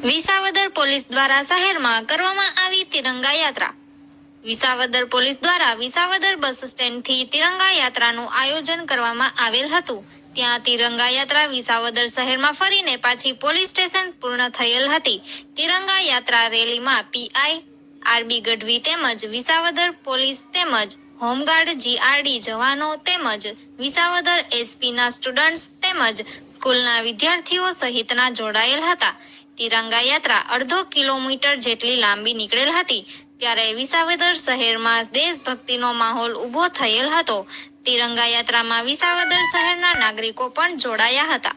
Visavadar police દ્વારા શહેરમાં કરવામાં આવી તિરંગા યાત્રા. વિસાવદર પોલીસ દ્વારા વિસાવદર બસ સ્ટેન્ડથી તિરંગા યાત્રાનું આયોજન કરવામાં આવેલ હતું. ત્યાં તિરંગા યાત્રા વિસાવદર શહેરમાં ફરીને પાછી પોલીસ સ્ટેશન પૂર્ણ થયેલ હતી. તિરંગા યાત્રા રેલીમાં પીઆઈ આરબી ગઢવી તેમજ વિસાવદર પોલીસ તેમજ હોમગાર્ડ જીઆરડી જવાનો તેમજ વિસાવદર એસપીના સ્ટુડન્ટ્સ તેમજ સ્કૂલના વિદ્યાર્થીઓ સહિતના જોડાયેલ હતા. તિરંગા યાત્રા અડધો કિલોમીટર જેટલી લાંબી નીકળેલ હતી. ત્યારે વિસાવદર શહેરમાં દેશભક્તિનો માહોલ ઊભો થયેલ હતો. તિરંગા યાત્રામાં વિસાવદર શહેરના નાગરિકો પણ જોડાયા હતા.